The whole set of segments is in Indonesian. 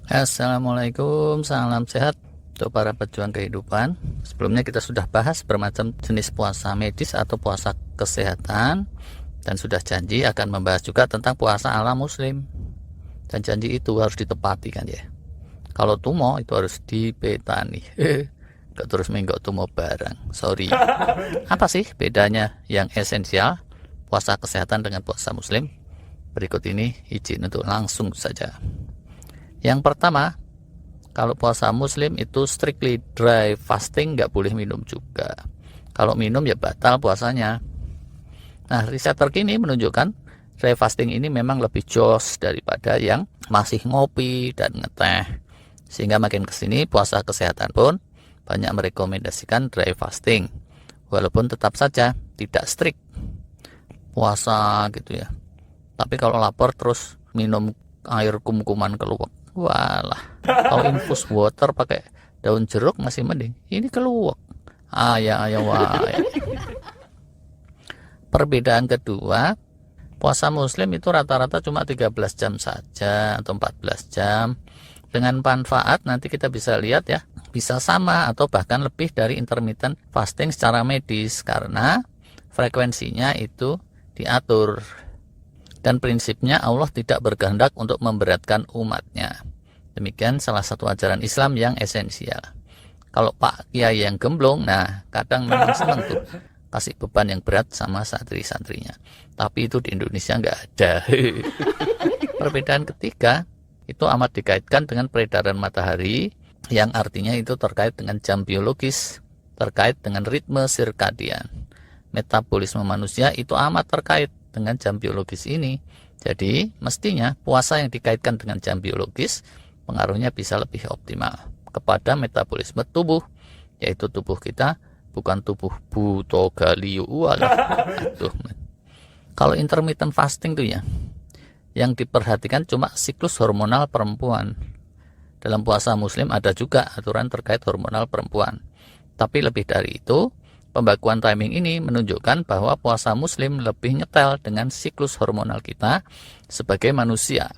Assalamualaikum, salam sehat untuk para pejuang kehidupan. Sebelumnya kita sudah bahas bermacam jenis puasa medis atau puasa kesehatan, dan sudah janji akan membahas juga tentang puasa ala muslim. Dan janji itu harus ditepati kan ya. Kalau tumo itu harus dipetani. Gak terus menggok tumo barang. Sorry. Apa sih bedanya yang esensial puasa kesehatan dengan puasa muslim? Berikut ini izin untuk langsung saja. Yang pertama, kalau puasa muslim itu strictly dry fasting, nggak boleh minum juga. Kalau minum ya batal puasanya. Nah, riset terkini menunjukkan dry fasting ini memang lebih jos daripada yang masih ngopi dan ngeteh. Sehingga makin kesini puasa kesehatan pun banyak merekomendasikan dry fasting. Walaupun tetap saja tidak strict puasa gitu ya. Tapi kalau lapar terus minum air kum-kuman keluak. Walah, kalau infus water pakai daun jeruk masih mending. Ini keluak. Ayah wah. Perbedaan kedua, puasa muslim itu rata-rata cuma 13 jam saja atau 14 jam. Dengan manfaat nanti kita bisa lihat ya, bisa sama atau bahkan lebih dari intermittent fasting secara medis karena frekuensinya itu diatur. Dan prinsipnya Allah tidak berkehendak untuk memberatkan umatnya. Demikian salah satu ajaran Islam yang esensial. Kalau Pak Kiai yang gemblong, nah kadang memang senang tuh kasih beban yang berat sama santri-santrinya. Tapi itu di Indonesia nggak ada. Perbedaan ketiga, itu amat dikaitkan dengan peredaran matahari, yang artinya itu terkait dengan jam biologis, terkait dengan ritme sirkadian. Metabolisme manusia itu amat terkait dengan jam biologis ini. Jadi mestinya puasa yang dikaitkan dengan jam biologis pengaruhnya bisa lebih optimal kepada metabolisme tubuh, yaitu tubuh kita bukan tubuh buto galiu. Aduh. Kalau intermittent fasting tuh ya, yang diperhatikan cuma siklus hormonal perempuan. Dalam puasa muslim ada juga aturan terkait hormonal perempuan. Tapi lebih dari itu, pembakuan timing ini menunjukkan bahwa puasa muslim lebih nyetel dengan siklus hormonal kita sebagai manusia.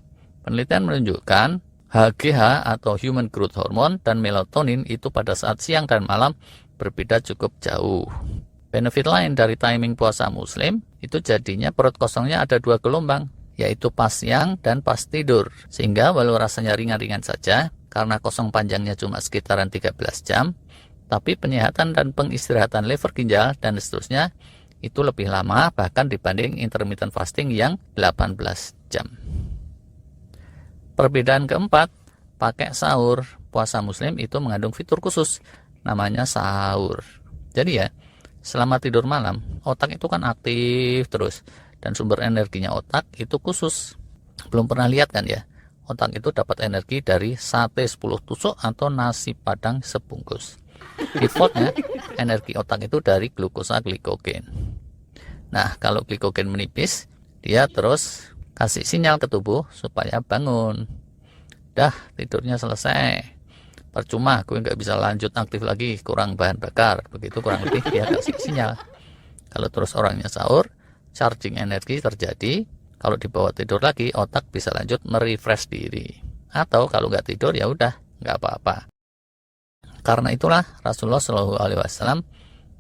Penelitian menunjukkan HGH atau Human Growth Hormone dan melatonin itu pada saat siang dan malam berbeda cukup jauh. Benefit lain dari timing puasa muslim itu jadinya perut kosongnya ada 2 gelombang, yaitu pas siang dan pas tidur. Sehingga walau rasanya ringan-ringan saja, karena kosong panjangnya cuma sekitaran 13 jam, tapi penyehatan dan pengistirahatan lever ginjal dan seterusnya itu lebih lama bahkan dibanding intermittent fasting yang 18 jam. Perbedaan keempat, pakai sahur. Puasa muslim itu mengandung fitur khusus, namanya sahur. Jadi ya, selama tidur malam, otak itu kan aktif terus, dan sumber energinya otak itu khusus. Belum pernah lihat kan ya, otak itu dapat energi dari sate 10 tusuk atau nasi padang sebungkus. Defaultnya energi otak itu dari glukosa glikogen. Nah, kalau glikogen menipis, dia terus kasih sinyal ke tubuh supaya bangun. Dah, tidurnya selesai. Percuma, gue nggak bisa lanjut aktif lagi, kurang bahan bakar. Begitu kurang lebih dia kasih sinyal. Kalau terus orangnya sahur, charging energi terjadi. Kalau dibawa tidur lagi, otak bisa lanjut merefresh diri. Atau kalau nggak tidur, ya udah, nggak apa-apa. Karena itulah Rasulullah SAW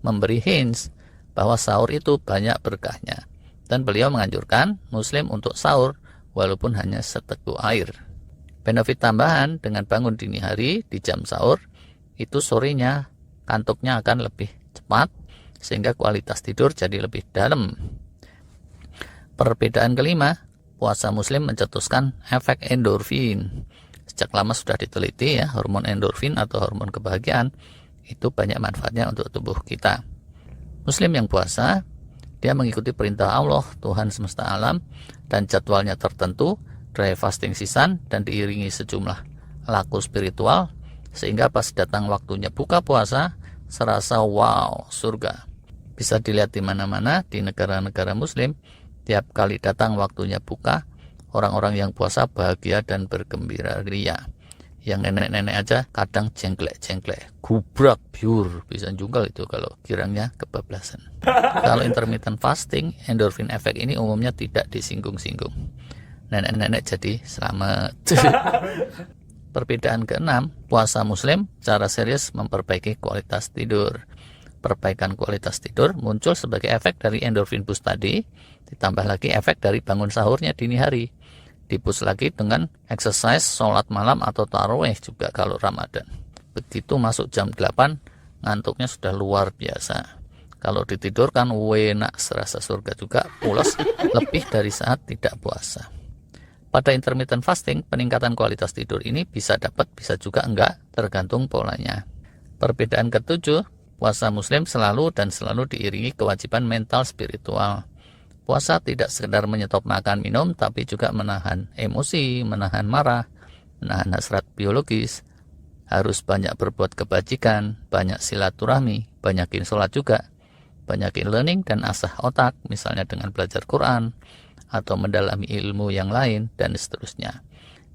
memberi hints bahwa sahur itu banyak berkahnya. Dan beliau menganjurkan muslim untuk sahur walaupun hanya seteguk air. Benefit tambahan dengan bangun dini hari di jam sahur, itu sorenya kantuknya akan lebih cepat sehingga kualitas tidur jadi lebih dalam. Perbedaan kelima, puasa muslim mencetuskan efek endorfin. Sejak lama sudah diteliti ya, hormon endorfin atau hormon kebahagiaan itu banyak manfaatnya untuk tubuh kita. Muslim yang puasa, dia mengikuti perintah Allah, Tuhan semesta alam, dan jadwalnya tertentu, dry fasting season, dan diiringi sejumlah laku spiritual, sehingga pas datang waktunya buka puasa, serasa wow, surga. Bisa dilihat di mana-mana, di negara-negara muslim, tiap kali datang waktunya buka, orang-orang yang puasa bahagia dan bergembira ria. Yang nenek-nenek aja kadang jengklek-jengklek, gubrak biur, bisa jungkel itu kalau kirangnya kebablasan. Kalau intermittent fasting, endorfin efek ini umumnya tidak disinggung-singgung. Nenek-nenek jadi selamat. Perbedaan keenam, puasa muslim secara serius memperbaiki kualitas tidur. Perbaikan kualitas tidur muncul sebagai efek dari endorfin boost tadi, ditambah lagi efek dari bangun sahurnya dini hari. Dibus lagi dengan exercise, sholat malam atau tarawih juga kalau Ramadan. Begitu masuk jam 8, ngantuknya sudah luar biasa. Kalau ditidurkan, enak, serasa surga juga, pulas lebih dari saat tidak puasa. Pada intermittent fasting, peningkatan kualitas tidur ini bisa dapat, bisa juga enggak, tergantung polanya. Perbedaan ketujuh, puasa muslim selalu diiringi kewajiban mental spiritual. Puasa tidak sekedar menyetop makan minum, tapi juga menahan emosi, menahan marah, menahan hasrat biologis. Harus banyak berbuat kebajikan, banyak silaturahmi, banyakin sholat juga, banyakin learning dan asah otak, misalnya dengan belajar Quran, atau mendalami ilmu yang lain, dan seterusnya.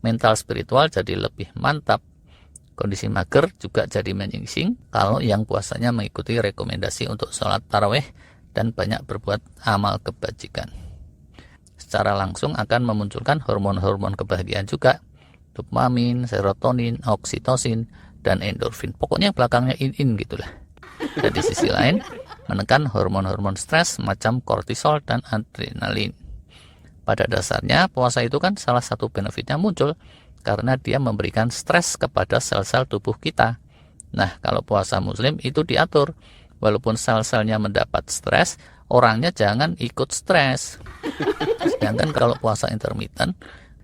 Mental spiritual jadi lebih mantap. Kondisi mager juga jadi menyingsing kalau yang puasanya mengikuti rekomendasi untuk sholat tarawih dan banyak berbuat amal kebajikan. Secara langsung akan memunculkan hormon-hormon kebahagiaan juga, dopamin, serotonin, oksitosin, dan endorfin. Pokoknya belakangnya in gitulah. Dan di sisi lain, menekan hormon-hormon stres macam kortisol dan adrenalin. Pada dasarnya, puasa itu kan salah satu benefitnya muncul karena dia memberikan stres kepada sel-sel tubuh kita. Nah, kalau puasa muslim itu diatur. Walaupun sel-selnya mendapat stres, orangnya jangan ikut stres. Sedangkan kalau puasa intermittent,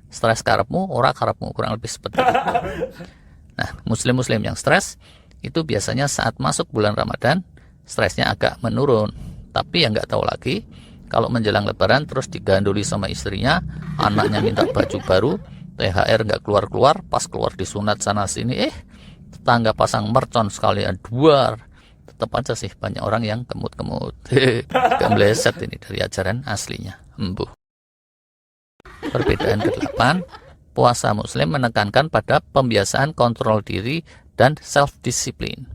stres karepmu, ora karepmu, kurang lebih seperti itu. Nah, muslim-muslim yang stres, itu biasanya saat masuk bulan Ramadan, stresnya agak menurun. Tapi yang nggak tahu lagi, kalau menjelang lebaran terus diganduli sama istrinya, anaknya minta baju baru, THR nggak keluar-keluar, pas keluar disunat sana sini, tetangga pasang mercon sekalian duar. Tetap aja sih banyak orang yang kemut-kemut. Gak meleset ini dari ajaran aslinya. Embuh. Perbedaan ke-8, puasa muslim menekankan pada pembiasaan kontrol diri dan self-discipline.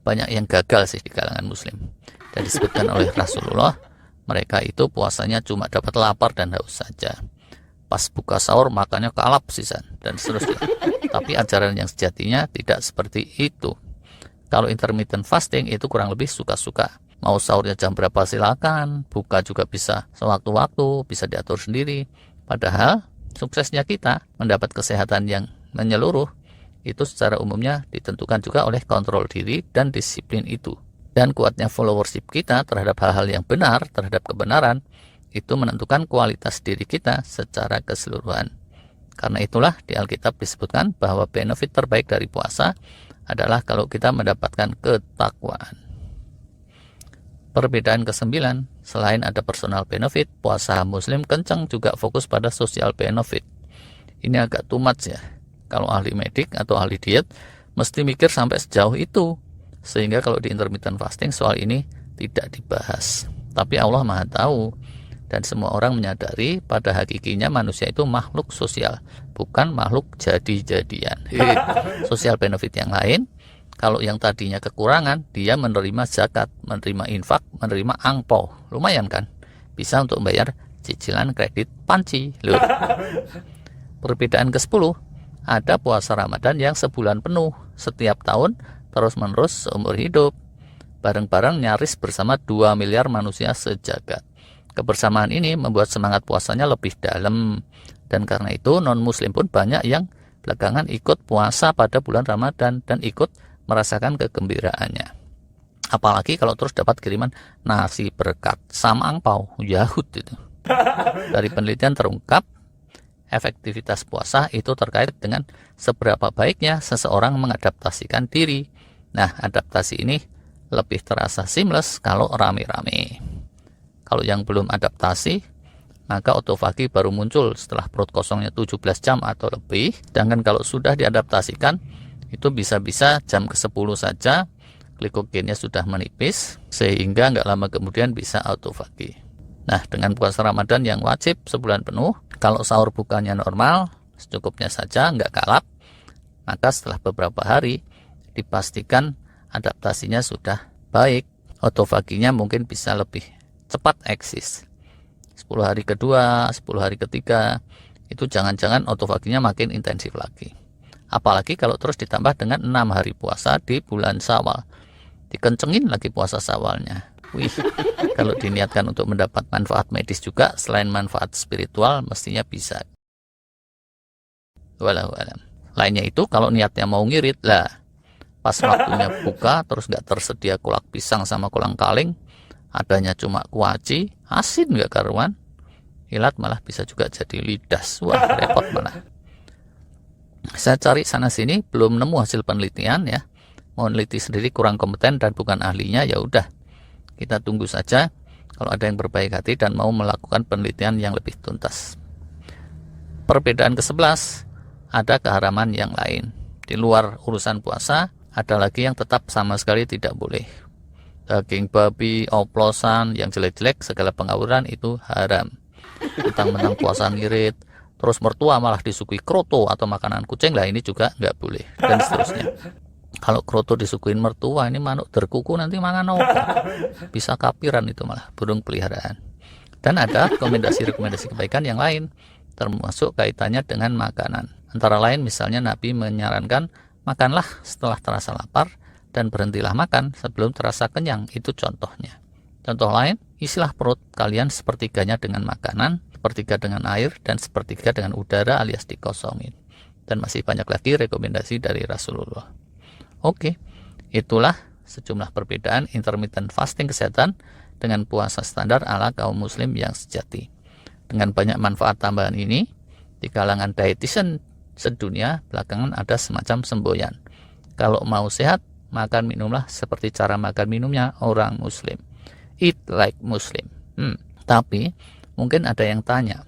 Banyak yang gagal sih di kalangan muslim. Dan disebutkan oleh Rasulullah, mereka itu puasanya cuma dapat lapar dan haus saja. Pas buka sahur makannya kalap sisan dan seterusnya. Tapi ajaran yang sejatinya tidak seperti itu. Kalau intermittent fasting itu kurang lebih suka-suka. Mau sahurnya jam berapa silakan, buka juga bisa sewaktu-waktu, bisa diatur sendiri. Padahal suksesnya kita mendapat kesehatan yang menyeluruh itu secara umumnya ditentukan juga oleh kontrol diri dan disiplin itu. Dan kuatnya followership kita terhadap hal-hal yang benar, terhadap kebenaran, itu menentukan kualitas diri kita secara keseluruhan. Karena itulah di Alkitab disebutkan bahwa benefit terbaik dari puasa adalah kalau kita mendapatkan ketakwaan. Perbedaan ke-9, selain ada personal benefit, puasa muslim kencang juga fokus pada social benefit. Ini agak too much ya. Kalau ahli medik atau ahli diet mesti mikir sampai sejauh itu. Sehingga kalau di intermittent fasting soal ini tidak dibahas. Tapi Allah Maha tahu. Dan semua orang menyadari pada hakikinya manusia itu makhluk sosial, bukan makhluk jadi-jadian. Sosial benefit yang lain, kalau yang tadinya kekurangan, dia menerima zakat, menerima infak, menerima angpau. Lumayan kan? Bisa untuk membayar cicilan kredit panci. Loh. Perbedaan ke-10, ada puasa Ramadan yang sebulan penuh, setiap tahun, terus-menerus seumur hidup. Bareng-bareng nyaris bersama 2 miliar manusia sejagat. Kebersamaan ini membuat semangat puasanya lebih dalam. Dan karena itu non-muslim pun banyak yang belakangan ikut puasa pada bulan Ramadan dan ikut merasakan kegembiraannya. Apalagi kalau terus dapat kiriman nasi berkat sama angpau, Yahud itu. Dari penelitian terungkap, efektivitas puasa itu terkait dengan seberapa baiknya seseorang mengadaptasikan diri. Nah, adaptasi ini lebih terasa seamless kalau rame-rame. Kalau yang belum adaptasi, maka otofagi baru muncul setelah perut kosongnya 17 jam atau lebih. Sedangkan kalau sudah diadaptasikan, itu bisa-bisa jam ke-10 saja, glikogennya sudah menipis, sehingga nggak lama kemudian bisa autofagi. Nah, dengan puasa Ramadan yang wajib sebulan penuh, kalau sahur bukannya normal, secukupnya saja, nggak kalap, maka setelah beberapa hari, dipastikan adaptasinya sudah baik. Autofaginya mungkin bisa lebih cepat eksis. 10 hari kedua, 10 hari ketiga, itu jangan-jangan autofaginya makin intensif lagi. Apalagi kalau terus ditambah dengan 6 hari puasa di bulan Syawal. Dikencengin lagi puasa Syawalnya. Wih, kalau diniatkan untuk mendapat manfaat medis juga selain manfaat spiritual mestinya bisa. Walau alam. Lainnya itu kalau niatnya mau ngirit lah, pas waktunya buka terus nggak tersedia kolak pisang sama kolang kaling, adanya cuma kuaci, asin nggak karuan, ilat malah bisa juga jadi lidas. Wah, repot malah. Saya cari sana sini belum nemu hasil penelitian ya. Mau neliti sendiri kurang kompeten dan bukan ahlinya, ya udah. Kita tunggu saja kalau ada yang berbaik hati dan mau melakukan penelitian yang lebih tuntas. Perbedaan ke-11, ada keharaman yang lain. Di luar urusan puasa, ada lagi yang tetap sama sekali tidak boleh. Daging babi, oplosan, yang jelek-jelek, segala pengawuran itu haram. Mentang-mentang puasa ngirit, terus mertua malah disuguhi kroto atau makanan kucing, lah ini juga nggak boleh, dan seterusnya. Kalau kroto disuguhin mertua, ini manuk terkuku nanti mangan apa? Bisa kapiran itu malah, burung peliharaan. Dan ada rekomendasi-rekomendasi kebaikan yang lain, termasuk kaitannya dengan makanan. Antara lain misalnya Nabi menyarankan, makanlah setelah terasa lapar, dan berhentilah makan sebelum terasa kenyang, itu contohnya. Contoh lain, isilah perut kalian sepertiganya dengan makanan, sepertiga dengan air, dan sepertiga dengan udara alias dikosongin. Dan masih banyak lagi rekomendasi dari Rasulullah. Oke, itulah sejumlah perbedaan intermittent fasting kesehatan dengan puasa standar ala kaum muslim yang sejati. Dengan banyak manfaat tambahan ini, di kalangan dietitian sedunia belakangan ada semacam semboyan. Kalau mau sehat, makan minumlah seperti cara makan minumnya orang muslim. Eat like muslim. Tapi mungkin ada yang tanya,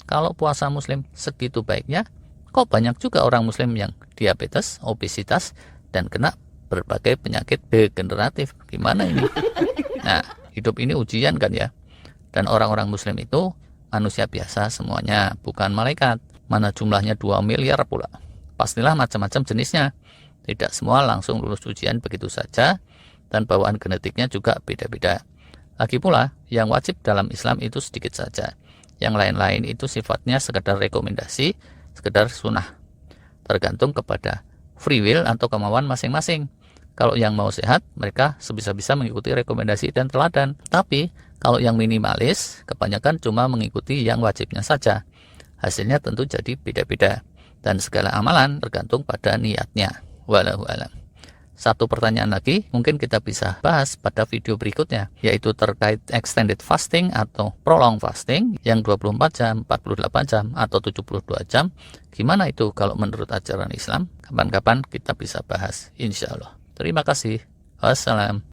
kalau puasa muslim segitu baiknya, kok banyak juga orang muslim yang diabetes, obesitas, dan kena berbagai penyakit degeneratif. Gimana ini? Nah, hidup ini ujian kan ya. Dan orang-orang muslim itu manusia biasa semuanya, bukan malaikat. Mana jumlahnya 2 miliar pula. Pastilah macam-macam jenisnya. Tidak semua langsung lulus ujian begitu saja, dan bawaan genetiknya juga beda-beda. Lagi pula, yang wajib dalam Islam itu sedikit saja. Yang lain-lain itu sifatnya sekedar rekomendasi, sekedar sunnah. Tergantung kepada free will atau kemauan masing-masing. Kalau yang mau sehat, mereka sebisa-bisa mengikuti rekomendasi dan teladan. Tapi, kalau yang minimalis, kebanyakan cuma mengikuti yang wajibnya saja. Hasilnya tentu jadi beda-beda. Dan segala amalan tergantung pada niatnya. Wallahu a'lam. Satu pertanyaan lagi, mungkin kita bisa bahas pada video berikutnya, yaitu terkait extended fasting atau prolonged fasting yang 24 jam, 48 jam, atau 72 jam. Gimana itu kalau menurut ajaran Islam? Kapan-kapan kita bisa bahas, insya Allah. Terima kasih. Wassalam.